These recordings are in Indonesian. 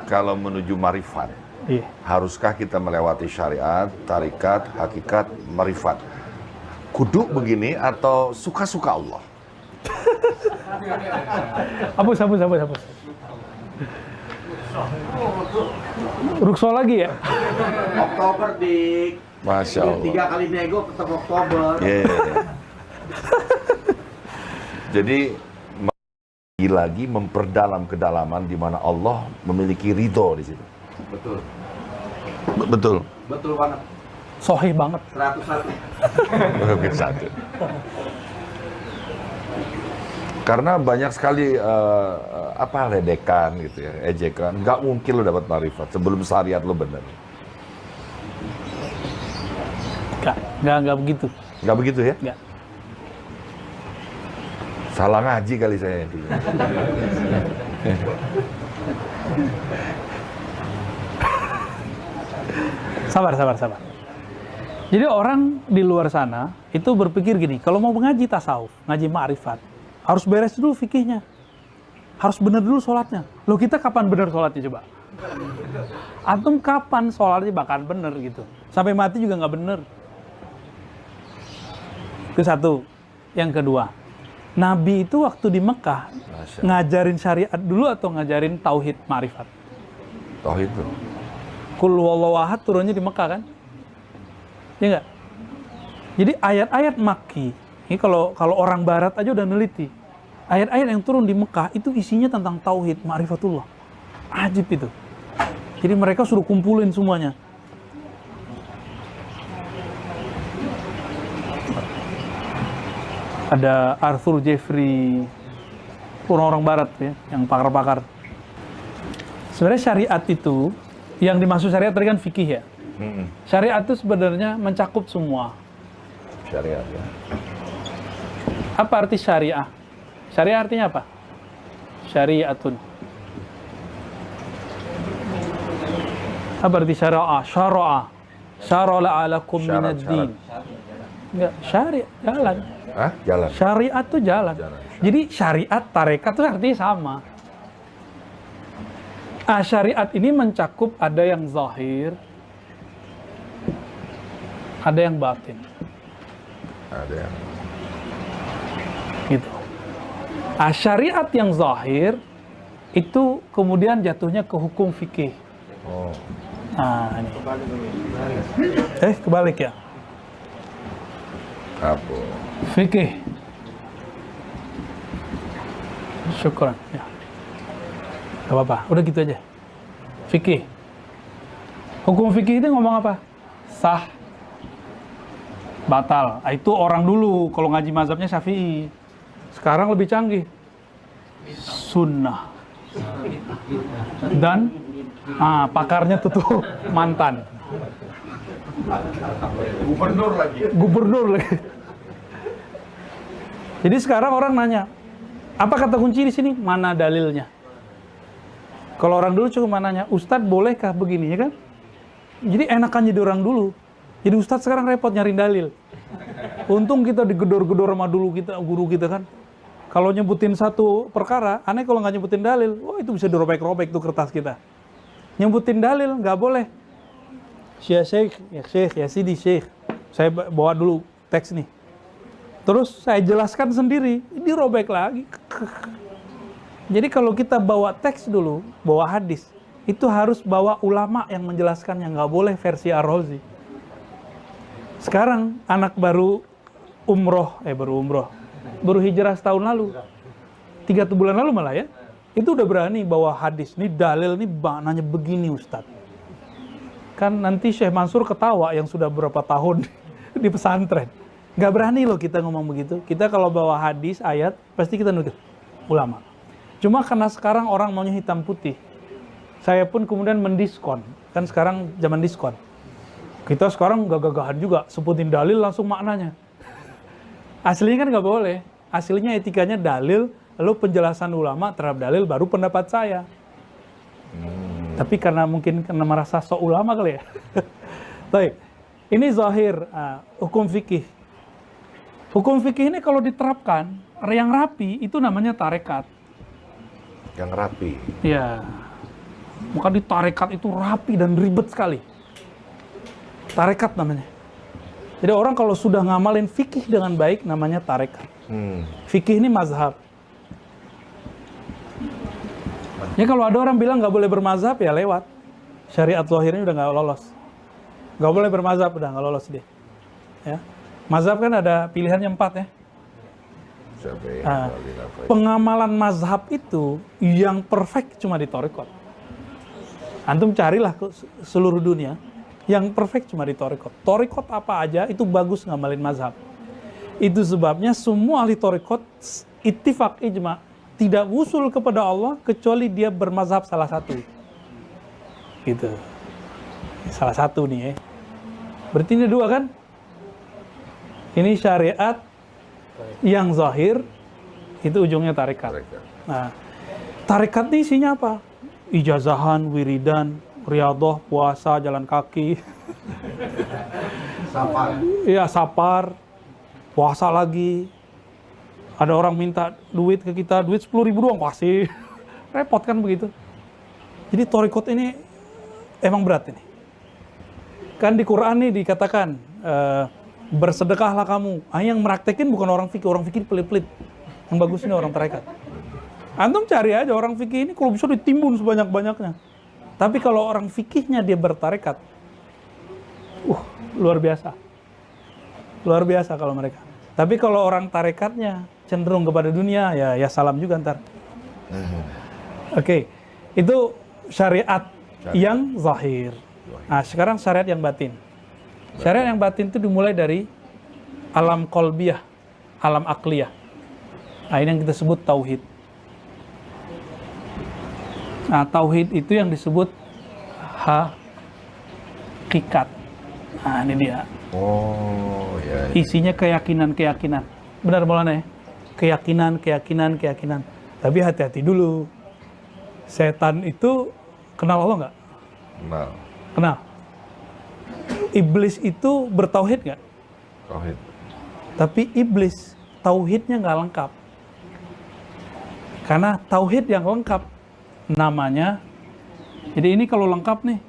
kalau menuju marifat, Iya. haruskah kita melewati syariat, tarikat, hakikat, marifat? Kudu begini atau suka-suka Allah? Hapus. Rukso lagi ya? Oktober dik. Masya Allah. 3 kali nego ketemu Oktober. Jadi lagi memperdalam kedalaman di mana Allah memiliki ridho di situ. Betul. Betul. Betul banget. Sohih banget. 101. Oke, satu. Karena banyak sekali ledekan gitu ya, ejekan. Nggak mungkin lo dapat marifat sebelum syariat lo benar. Nggak begitu. Nggak begitu ya? Nggak. Salah ngaji kali saya dulu. Sabar. Jadi orang di luar sana itu berpikir gini, kalau mau ngaji tasawuf, ngaji ma'rifat, harus beres dulu fikihnya. Harus benar dulu sholatnya. Loh, kita kapan benar sholatnya coba? Antum kapan sholatnya bakal benar gitu? Sampai mati juga nggak benar. Itu satu. Yang kedua, Nabi itu waktu di Mekah ngajarin syariat dulu atau ngajarin tauhid ma'rifat? Tauhid tuh. Qul huwallahu ahad turunnya di Mekah kan? Ya enggak? Jadi ayat-ayat Makki, ini kalau orang barat aja udah neliti. Ayat-ayat yang turun di Mekah itu isinya tentang tauhid, ma'rifatullah. Ajib itu. Jadi mereka suruh kumpulin semuanya. Ada Arthur Jeffrey, orang-orang barat ya, yang pakar-pakar. Sebenarnya syariat itu, yang dimaksud syariat tadi kan fikih ya. Syariat itu sebenarnya mencakup semua. Syariat ya. Apa arti syariah? Syariah artinya apa? Syariatun. Apa arti syara'a? Syara'a alakum minad din. Enggak, syariat, jalan. Hah? Jalan. Syariat itu jalan. Jadi syariat, tarekat itu artinya sama. Syariat ini mencakup ada yang zahir, ada yang batin. Ada yang Gitu. Syariat yang zahir itu kemudian jatuhnya ke hukum fikih. oh. Nah, ini. Kebalik ya. Apa? Fikih. Syukran. Ya. Gak apa-apa, udah gitu aja. Fikih. Hukum fikih itu ngomong apa? Sah, batal. Itu orang dulu, kalau ngaji mazhabnya Syafi'i. Sekarang lebih canggih. Sunnah. Dan pakarnya tuh mantan. Gubernur lagi. Jadi sekarang orang nanya, apa kata kunci di sini? Mana dalilnya? Kalau orang dulu cuma nanya, Ustadz bolehkah begini, ya kan? Jadi enakan jadi orang dulu. Jadi Ustadz sekarang repot nyari dalil. Untung kita digedor-gedor sama dulu kita, guru kita kan. Kalau nyebutin satu perkara, aneh kalau nggak nyebutin dalil, wah itu bisa dirobek-robek tuh kertas kita. Nyebutin dalil, nggak boleh. Syekh, ya Sidi Syekh. Saya bawa dulu teks nih. Terus saya jelaskan sendiri, dirobek lagi. Jadi kalau kita bawa teks dulu, bawa hadis, itu harus bawa ulama yang menjelaskannya, nggak boleh versi Ar-Razi. Sekarang anak baru baru hijrah setahun lalu, 3 bulan lalu malah ya, itu udah berani bawa hadis. Ini dalil, ini maknanya begini Ustadz. Kan nanti Syekh Mansur ketawa yang sudah berapa tahun di pesantren. Nggak berani loh kita ngomong begitu. Kita kalau bawa hadis, ayat, pasti kita nukil ulama. Cuma karena sekarang orang maunya hitam putih, saya pun kemudian mendiskon. Kan sekarang zaman diskon. Kita sekarang gagah-gagahan juga, sebutin dalil langsung maknanya. Aslinya kan nggak boleh. Aslinya etikanya dalil, lalu penjelasan ulama terhadap dalil, baru pendapat saya. Tapi karena mungkin merasa sok ulama kali ya. Baik, ini zahir, hukum fikih. Hukum fikih ini kalau diterapkan, yang rapi, itu namanya tarekat. Yang rapi. Ya. Maka di tarekat itu rapi dan ribet sekali. Tarekat namanya. Jadi orang kalau sudah ngamalin fikih dengan baik namanya tarekat. Fikih ini mazhab. Ya kalau ada orang bilang nggak boleh bermazhab ya lewat. Syariat zahirnya udah nggak lolos. Nggak boleh bermazhab udah nggak lolos dia. Ya. Mazhab kan ada pilihannya 4 ya. Pengamalan mazhab itu yang perfect cuma di tarekat. Antum carilah ke seluruh dunia. Yang perfect cuma di tarekat. Tarekat apa aja itu bagus ngamalin mazhab. Itu sebabnya semua ahli tarekat ittifaq ijma tidak usul kepada Allah kecuali dia bermazhab salah satu. Gitu. Salah satu nih ya. Berarti ini 2 kan? Ini syariat yang zahir itu ujungnya tarekat. Nah, tarekat ini isinya apa? Ijazahan, wiridan, riyadhah, puasa, jalan kaki. Sapar. Iya, sapar. Puasa lagi. Ada orang minta duit ke kita, duit 10.000 doang kasih. Repot kan begitu. Jadi tarekat ini emang berat ini. Kan di Quran nih dikatakan bersedekahlah kamu. Yang meraktekin bukan orang fikih pelit-pelit. Yang bagus ini orang tarekat. Antum cari aja orang fikih ini kalau bisa ditimbun sebanyak-banyaknya. Tapi kalau orang fikihnya dia bertarekat, luar biasa. Luar biasa kalau mereka. Tapi kalau orang tarekatnya cenderung kepada dunia, ya salam juga ntar. Oke, itu syariat yang zahir. Nah, sekarang syariat yang batin. Syariat yang batin itu dimulai dari alam qalbiyah, alam akliyah. Nah, ini yang kita sebut tauhid. Nah, tauhid itu yang disebut hakikat. Nah, ini dia. Oh, ya. Isinya keyakinan-keyakinan. Benar Maulana ya? Keyakinan. Tapi hati-hati dulu. Setan itu kenal Allah nggak? Kenal. Iblis itu bertauhid nggak? Tauhid. Tapi iblis tauhidnya nggak lengkap. Karena tauhid yang lengkap namanya, jadi ini kalau lengkap nih,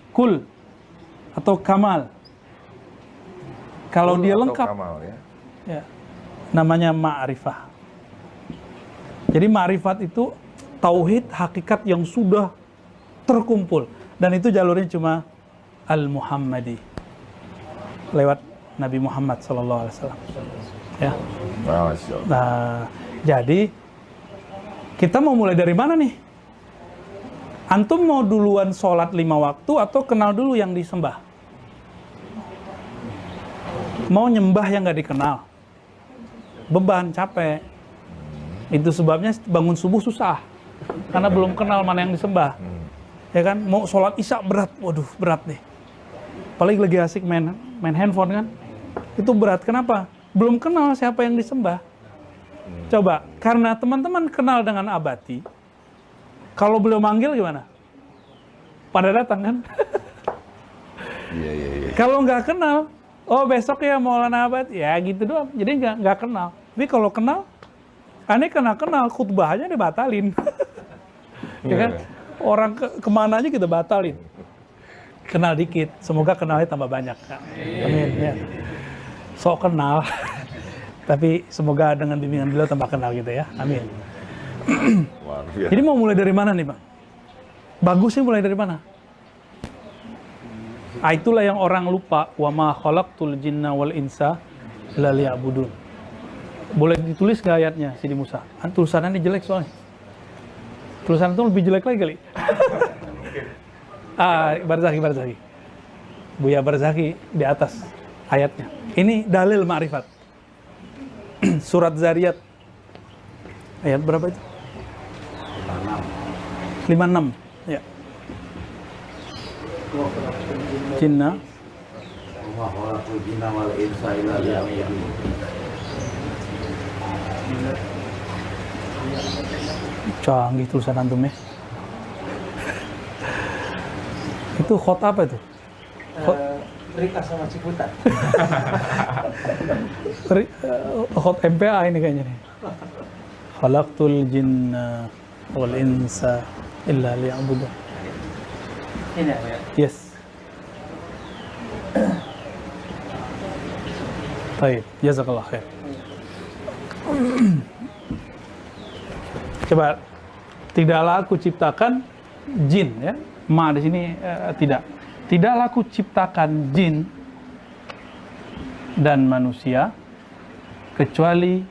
kul atau kamal. Kalau dia lengkap, kamal, ya, namanya ma'rifah. Jadi ma'rifat itu tauhid hakikat yang sudah terkumpul. Dan itu jalurnya cuma Al-Muhammadi. Lewat Nabi Muhammad SAW. Ya. Nah, jadi kita mau mulai dari mana nih? Antum mau duluan sholat 5 waktu atau kenal dulu yang disembah? Mau nyembah yang nggak dikenal? Beban, capek. Itu sebabnya bangun subuh susah. Karena belum kenal mana yang disembah. Ya kan? Mau sholat isya berat. Waduh, berat nih. Apalagi lagi asik main handphone kan? Itu berat. Kenapa? Belum kenal siapa yang disembah. Coba, karena teman-teman kenal dengan abadi, kalau beliau manggil gimana? Pada datang kan? Iya. Kalau nggak kenal, oh besok ya Maulana Abad, ya gitu doang. Jadi nggak kenal. Tapi kalau kenal, aneh kenal khutbah aja dibatalin. Ya kan? Orang kemana aja kita batalin. Kenal dikit, semoga kenalnya tambah banyak. Amin. Ya. Sok kenal, tapi semoga dengan bimbingan beliau tambah kenal gitu ya. Amin. Jadi mau mulai dari mana nih Bang? Bagusnya mulai dari mana? Itulah yang orang lupa. Wa ma khalaqtul jinna wal insa illa liya'budun. Boleh ditulis nggak ayatnya Sidi Musa? Tulisannya ini jelek soalnya. Tulisan itu lebih jelek lagi kali. Barzaki. Buya Barzaki di atas ayatnya. Ini dalil ma'rifat. Surat Zariyat. Ayat berapa itu? 56. Ya. Jinna. Canggih tulisan antum ya. Itu khot apa itu? Rika sama Ciputat. Khot MPA ini kayaknya nih. Khalaqtul jinna wal insa illa liya'budun. Ini ya. Yes. Baik, jazakallah khair. Coba, tidaklah aku ciptakan jin, ya. Ma di sini tidak. Tidaklah aku ciptakan jin dan manusia kecuali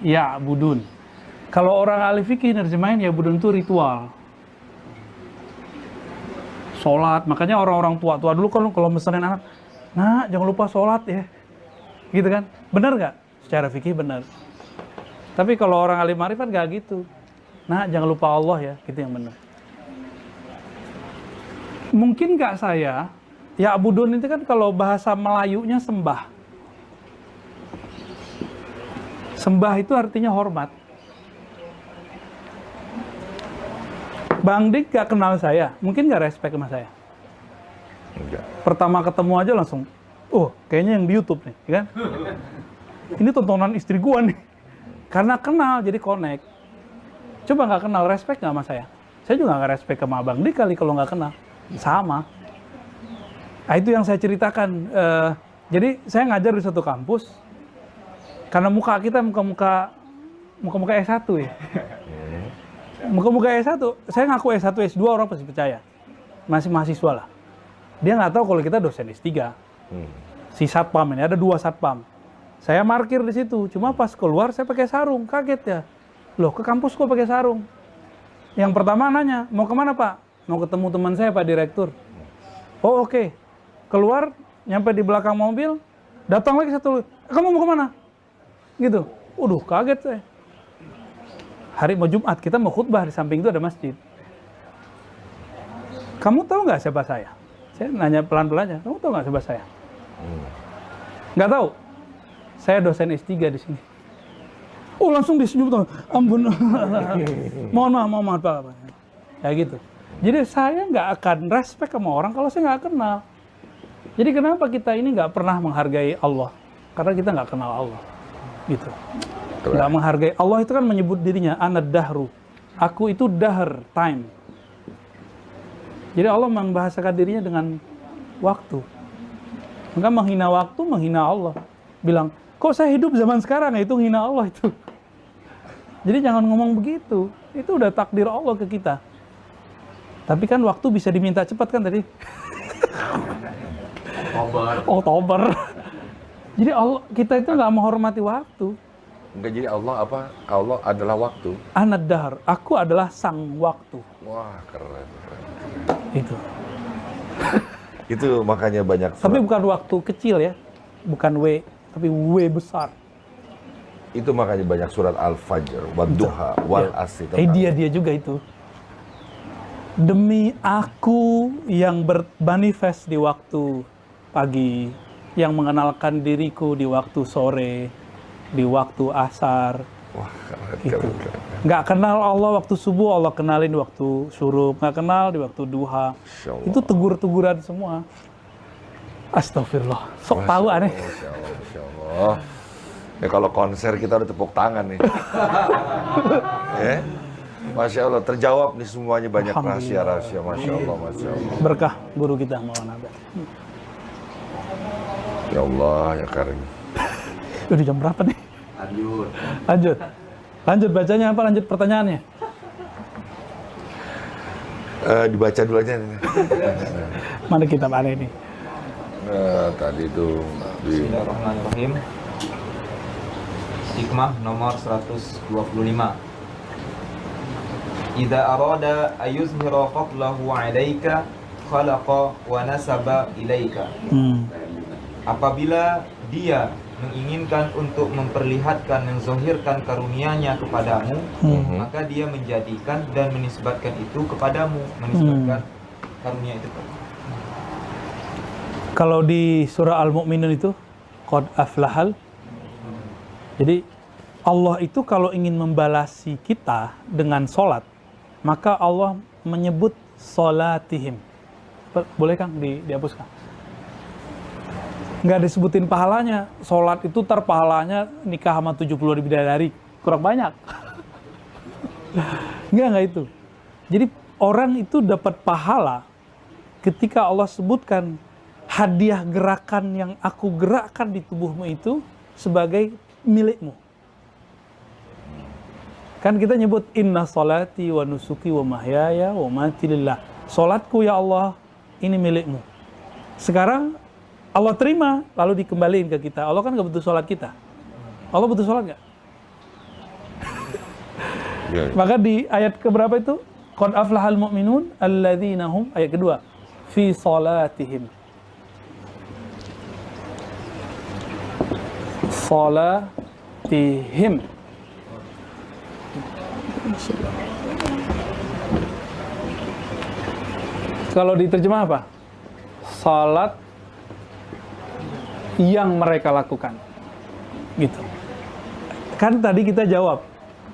ya'budun. Kalau orang ahli fikih nerjemahin ya'budun itu ritual. Sholat, makanya orang-orang tua-tua dulu kan kalau mesenin anak, nah jangan lupa sholat ya. Gitu kan? Benar nggak? Secara fikih benar. Tapi kalau orang alim marifat nggak gitu. Nah, jangan lupa Allah ya, gitu yang benar. Mungkin nggak saya, ya abudun itu kan kalau bahasa Melayunya sembah. Sembah itu artinya hormat. Bang Dik nggak kenal saya, mungkin nggak respect sama saya. Enggak. Pertama ketemu aja langsung, oh kayaknya yang di YouTube nih, ya kan? Ini tontonan istri gua nih. Karena kenal, jadi connect. Coba nggak kenal, respect nggak sama saya? Saya juga nggak respect sama Abang Dik kali kalau nggak kenal. Sama. Nah, itu yang saya ceritakan. Jadi saya ngajar di satu kampus. Karena muka kita muka-muka S1 ya. Muka-muka S1. Saya ngaku S1, S2 orang pasti percaya. Masih mahasiswa lah. Dia nggak tahu kalau kita dosen S3. Si satpam ini, ada 2 satpam. Saya parkir di situ, cuma pas keluar saya pakai sarung, kaget ya. Loh, ke kampus kok pakai sarung? Yang pertama nanya, mau kemana Pak? Mau ketemu teman saya Pak Direktur. Oh oke. Keluar, nyampe di belakang mobil, datang lagi satu, kamu mau kemana? Gitu. Waduh, kaget saya. Hari mau Jumat, kita mau khutbah, di samping itu ada masjid. Kamu tahu nggak siapa saya? Saya nanya pelan-pelan aja, kamu tahu nggak siapa saya? Nggak tahu. Saya dosen S3 di sini. Oh, langsung disenyum tuh. Ampun. Mohon maaf Pak. Ya gitu. Jadi saya nggak akan respect sama orang kalau saya nggak kenal. Jadi kenapa kita ini nggak pernah menghargai Allah? Karena kita nggak kenal Allah. Gitu. Nggak menghargai Allah itu kan menyebut dirinya ana dahru. Aku itu dahr, time. Jadi Allah membahasakan dirinya dengan waktu. Maka menghina waktu, menghina Allah. Bilang, kok saya hidup zaman sekarang, itu hina Allah itu. Jadi jangan ngomong begitu. Itu udah takdir Allah ke kita. Tapi kan waktu bisa diminta cepat kan tadi? Oktober. Jadi Allah, kita itu nggak menghormati waktu. Enggak, jadi Allah apa? Allah adalah waktu. Anad dahar, aku adalah sang waktu. Wah, keren. Itu. Itu makanya banyak surat. Tapi bukan waktu kecil ya. Bukan W, tapi W besar. Itu makanya banyak surat Al-Fajr, Wadduha, Wal Asri. Dia juga itu. Demi aku yang bermanifest di waktu pagi, yang mengenalkan diriku di waktu sore, di waktu asar. Wah, Gitu. keren. Nggak kenal Allah waktu subuh, Allah kenalin di waktu syuruk. Nggak kenal di waktu duha. Masya Allah. Itu tegur-teguran semua. Astagfirullah. Sok tahu aneh. Masya Allah, Masya Allah. Ya kalau konser kita udah tepuk tangan nih. Ya, Masya Allah, terjawab nih semuanya, banyak rahasia-rahasia. Masya Allah, Masya Allah. Berkah guru kita Maulana Abad. Ya Allah, ya Karim. Udah jam berapa nih? Lanjut bacanya apa? Lanjut pertanyaannya. Dibaca dulu aja nih. Mana kitab aneh ini? Tadi itu di Bismillahirrahmanirrahim. Hikmah nomor 125. Idza arada ayuzhira fadlahu 'alaika khalaqa wa nasaba ilaika. Apabila dia menginginkan untuk memperlihatkan, menzahirkan karunia-Nya kepadamu, maka dia menjadikan dan menisbatkan itu kepadamu, menisbatkan karunia itu kepadamu. Kalau di surah Al-Mu'minun itu qad aflahal. Jadi Allah itu kalau ingin membalasi kita dengan sholat, maka Allah menyebut sholatihim. Boleh Kang dihapuskan? Nggak disebutin pahalanya. Sholat itu pahalanya nikah sama 70 bidadari. Kurang banyak. Enggak itu. Jadi orang itu dapat pahala ketika Allah sebutkan hadiah gerakan yang aku gerakkan di tubuhmu itu sebagai milikmu. Kan kita nyebut inna salati wa nusuki wa mahyaya wa mati lillah. Salatku ya Allah ini milikmu. Sekarang Allah terima lalu dikembaliin ke kita. Allah kan gak butuh salat kita. Allah butuh salat gak? Maka di ayat keberapa itu? Qad aflahal mu'minun alladzina hum, ayat kedua, fi salatihim. Salatihim. Kalau diterjemah apa? Salat yang mereka lakukan. Gitu. Kan tadi kita jawab,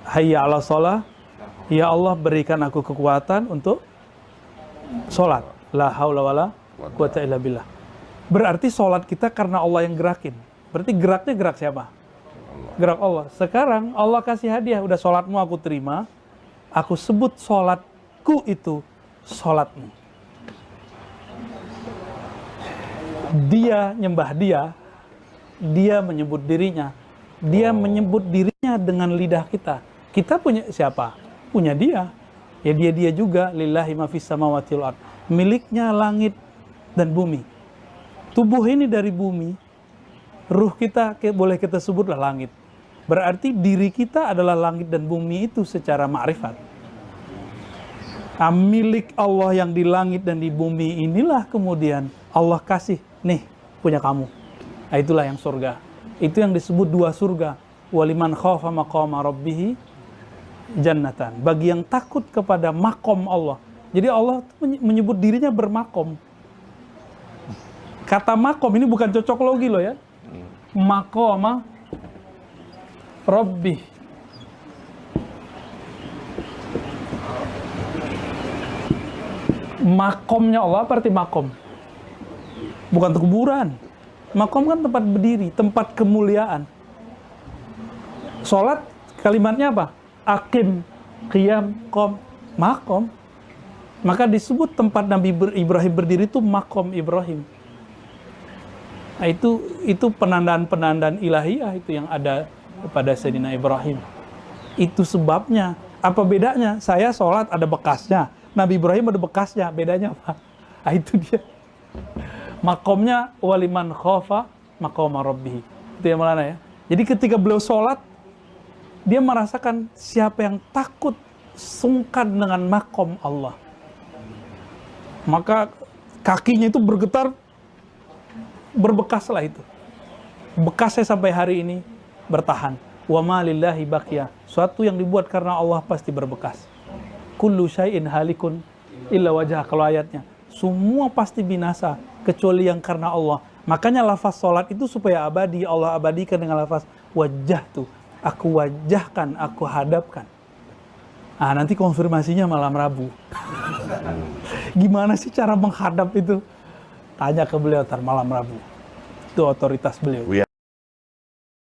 hayya 'ala shalah, ya Allah berikan aku kekuatan untuk sholat. La haula wala quwata illa billah. Berarti sholat kita karena Allah yang gerakin. Berarti geraknya gerak siapa? Gerak Allah. Sekarang Allah kasih hadiah, udah sholatmu aku terima, aku sebut sholatku itu sholatmu. Dia nyembah dia menyebut dirinya, dia menyebut dirinya dengan lidah kita. Kita punya siapa? Punya dia. Ya dia juga, lillahi ma fis samawati wal ard. Miliknya langit dan bumi. Tubuh ini dari bumi, ruh kita boleh kita sebutlah langit. Berarti diri kita adalah langit dan bumi itu secara ma'rifat. Nah, milik Allah yang di langit dan di bumi inilah kemudian Allah kasih, nih punya kamu. Nah, itulah yang surga. Itu yang disebut dua surga. Waliman khafa maqama rabbih jannatan. Bagi yang takut kepada makom Allah. Jadi Allah menyebut dirinya bermakom. Kata makom ini bukan cocok logi loh ya. Maqama rabbih. Makomnya Allah apa arti makom? Bukan kuburan. Makom kan tempat berdiri, tempat kemuliaan. Sholat kalimatnya apa? Aqim, qiyam, qom, makom. Maka disebut tempat Nabi Ibrahim berdiri itu makom Ibrahim. Nah, itu penandaan-penandaan ilahiyah itu yang ada pada Sayyidina Ibrahim. Itu sebabnya. Apa bedanya? Saya sholat ada bekasnya, Nabi Ibrahim ada bekasnya. Bedanya apa? Nah, itu dia. Makomnya waliman khafa maqama rabbih. Itu yang mana ya? Jadi ketika beliau sholat, dia merasakan siapa yang takut sungkan dengan makom Allah. Maka kakinya itu bergetar, berbekaslah itu. Bekasnya sampai hari ini bertahan. Wa ma lillahi baqiya. Suatu yang dibuat karena Allah pasti berbekas. Kullu syai'in halikun illa wajah, kalau ayatnya. Semua pasti binasa kecuali yang karena Allah. Makanya lafaz sholat itu supaya abadi, Allah abadikan dengan lafaz wajah tuh. Aku wajahkan, aku hadapkan. Nah, nanti konfirmasinya malam Rabu. Gimana sih cara menghadap itu? Tanya ke beliau ntar malam Rabu. Itu otoritas beliau.